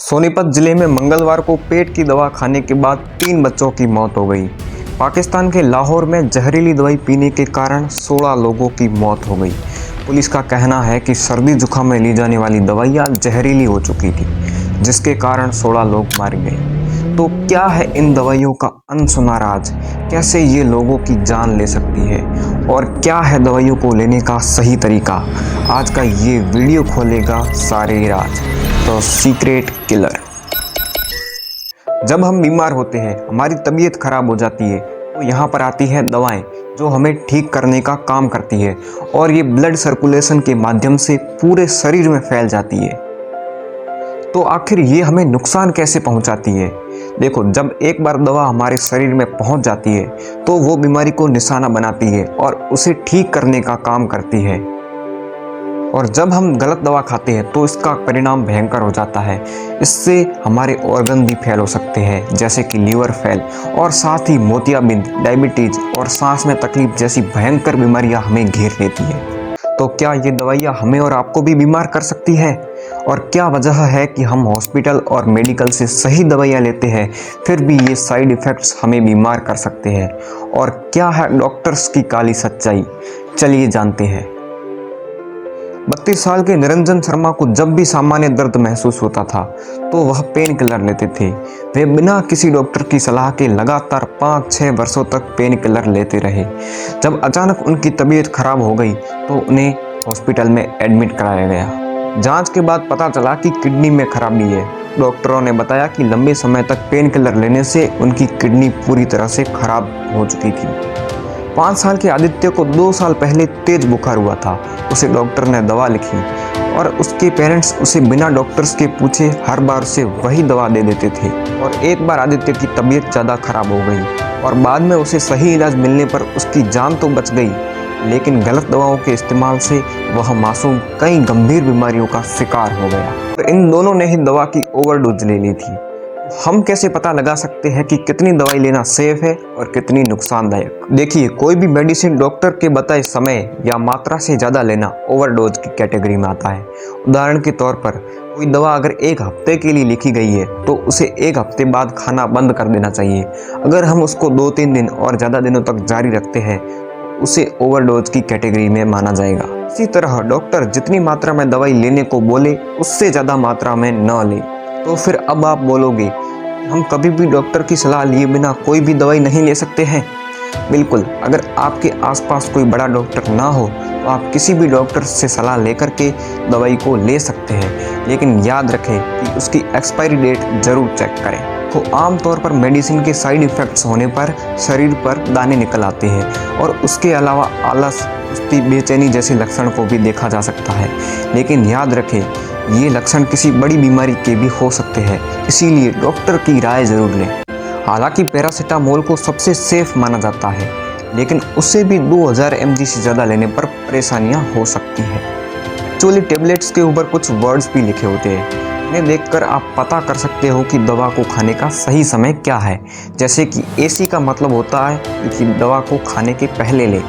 सोनीपत जिले में मंगलवार को पेट की दवा खाने के बाद 3 बच्चों की मौत हो गई। पाकिस्तान के लाहौर में जहरीली दवाई पीने के कारण 16 लोगों की मौत हो गई। पुलिस का कहना है कि सर्दी जुकाम में ली जाने वाली दवाइयाँ जहरीली हो चुकी थी, जिसके कारण 16 लोग मारे गए। तो क्या है इन दवाइयों का अनसुना राज? कैसे ये लोगों की जान ले सकती है और क्या है दवाइयों को लेने का सही तरीका? आज का ये वीडियो खोलेगा सारे राज। तो सीक्रेट किलर। जब हम बीमार होते हैं, हमारी तबीयत खराब हो जाती है, तो यहाँ पर आती है दवाएं जो हमें ठीक करने का काम करती है और ये ब्लड सर्कुलेशन के माध्यम से पूरे शरीर में फैल जाती है। तो आखिर ये हमें नुकसान कैसे पहुंचाती है? देखो, जब एक बार दवा हमारे शरीर में पहुंच जाती है तो वो बीमारी को निशाना बनाती है और उसे ठीक करने का काम करती है। और जब हम गलत दवा खाते हैं तो इसका परिणाम भयंकर हो जाता है। इससे हमारे ऑर्गन भी फेल हो सकते हैं, जैसे कि लीवर फेल, और साथ ही मोतियाबिंद, डायबिटीज और सांस में तकलीफ जैसी भयंकर बीमारियां हमें घेर लेती है। तो क्या ये दवाइयाँ हमें और आपको भी बीमार कर सकती है? और क्या वजह है कि हम हॉस्पिटल और मेडिकल से सही दवाइयाँ लेते हैं, फिर भी ये साइड इफ़ेक्ट्स हमें बीमार कर सकते हैं? और क्या है डॉक्टर्स की काली सच्चाई? चलिए जानते हैं। 32 साल के निरंजन शर्मा को जब भी सामान्य दर्द महसूस होता था तो वह पेन किलर लेते थे। वे बिना किसी डॉक्टर की सलाह के लगातार 5-6 वर्षों तक पेन किलर लेते रहे। जब अचानक उनकी तबीयत खराब हो गई तो उन्हें हॉस्पिटल में एडमिट कराया गया। जांच के बाद पता चला कि किडनी में खराबी है। डॉक्टरों ने बताया कि लंबे समय तक पेन किलर लेने से उनकी किडनी पूरी तरह से खराब हो चुकी थी। 5 साल के आदित्य को 2 साल पहले तेज बुखार हुआ था। उसे डॉक्टर ने दवा लिखी और उसके पेरेंट्स उसे बिना डॉक्टर्स के पूछे हर बार उसे वही दवा दे देते थे। और एक बार आदित्य की तबीयत ज़्यादा खराब हो गई और बाद में उसे सही इलाज मिलने पर उसकी जान तो बच गई, लेकिन गलत दवाओं के इस्तेमाल से वह मासूम कई गंभीर बीमारियों का शिकार हो गया। और इन दोनों ने ही दवा की ओवरडोज ले ली थी। हम कैसे पता लगा सकते हैं कि कितनी दवाई लेना सेफ है और कितनी नुकसानदायक? देखिए, कोई भी मेडिसिन डॉक्टर के बताए समय या मात्रा से ज़्यादा लेना ओवरडोज की कैटेगरी में आता है। उदाहरण के तौर पर कोई दवा अगर 1 हफ्ते के लिए लिखी गई है तो उसे 1 हफ्ते बाद खाना बंद कर देना चाहिए। अगर हम उसको 2-3 दिन और ज़्यादा दिनों तक जारी रखते हैं उसे ओवरडोज की कैटेगरी में माना जाएगा। इसी तरह डॉक्टर जितनी मात्रा में दवाई लेने को बोले उससे ज़्यादा मात्रा में न ले। तो फिर अब आप बोलोगे हम कभी भी डॉक्टर की सलाह लिए बिना कोई भी दवाई नहीं ले सकते हैं? बिल्कुल, अगर आपके आसपास कोई बड़ा डॉक्टर ना हो तो आप किसी भी डॉक्टर से सलाह लेकर के दवाई को ले सकते हैं, लेकिन याद रखें कि उसकी एक्सपायरी डेट ज़रूर चेक करें। तो आमतौर पर मेडिसिन के साइड इफ़ेक्ट्स होने पर शरीर पर दाने निकल आते हैं और उसके अलावा आलस, सुस्ती, बेचैनी जैसे लक्षण को भी देखा जा सकता है। लेकिन याद रखें, ये लक्षण किसी बड़ी बीमारी के भी हो सकते हैं, इसीलिए डॉक्टर की राय जरूर लें। हालांकि पैरासीटामोल को सबसे सेफ माना जाता है, लेकिन उससे भी 2000 mg से ज़्यादा लेने पर परेशानियां हो सकती हैं। एक्चुअली टैबलेट्स के ऊपर कुछ वर्ड्स भी लिखे होते हैं, इन्हें देखकर आप पता कर सकते हो कि दवा को खाने का सही समय क्या है। जैसे कि AC का मतलब होता है कि दवा को खाने के पहले लें,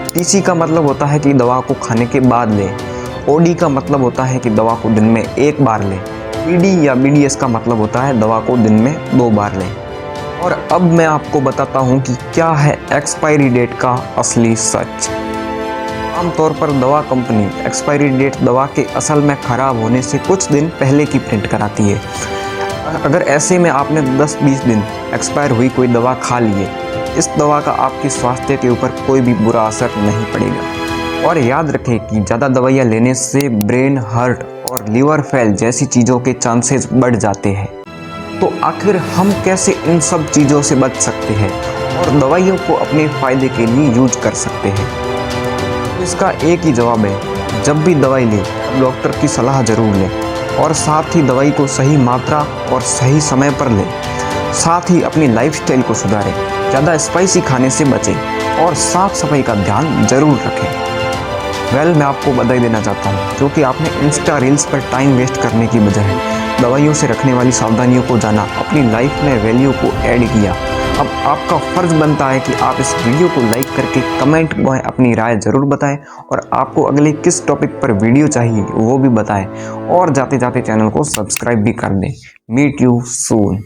TC का मतलब होता है कि दवा को खाने के बाद लें, OD का मतलब होता है कि दवा को दिन में 1 बार लें, PD या BDS का मतलब होता है दवा को दिन में 2 बार लें। और अब मैं आपको बताता हूँ कि क्या है एक्सपायरी डेट का असली सच। आमतौर पर दवा कंपनी एक्सपायरी डेट दवा के असल में ख़राब होने से कुछ दिन पहले की प्रिंट कराती है। अगर ऐसे में आपने 10-20 दिन एक्सपायर हुई कोई दवा खा ली है, इस दवा का आपके स्वास्थ्य के ऊपर कोई भी बुरा असर नहीं पड़ेगा। और याद रखें कि ज़्यादा दवाइयाँ लेने से ब्रेन हर्ट और लीवर फेल जैसी चीज़ों के चांसेस बढ़ जाते हैं। तो आखिर हम कैसे इन सब चीज़ों से बच सकते हैं और दवाइयों को अपने फ़ायदे के लिए यूज कर सकते हैं? तो इसका एक ही जवाब है, जब भी दवाई लें डॉक्टर की सलाह ज़रूर लें और साथ ही दवाई को सही मात्रा और सही समय पर लें। साथ ही अपनी लाइफस्टाइल को सुधारें, ज़्यादा स्पाइसी खाने से बचें और साफ़ सफाई का ध्यान ज़रूर रखें। मैं आपको बधाई देना चाहता हूँ, क्योंकि आपने इंस्टा रील्स पर टाइम वेस्ट करने की बजाय दवाइयों से रखने वाली सावधानियों को जाना, अपनी लाइफ में वैल्यू को ऐड किया अब आपका फर्ज बनता है कि आप इस वीडियो को लाइक करके कमेंट में अपनी राय ज़रूर बताएं और आपको अगले किस टॉपिक पर वीडियो चाहिए वो भी बताएं और जाते जाते चैनल को सब्सक्राइब भी कर दें। Meet you soon.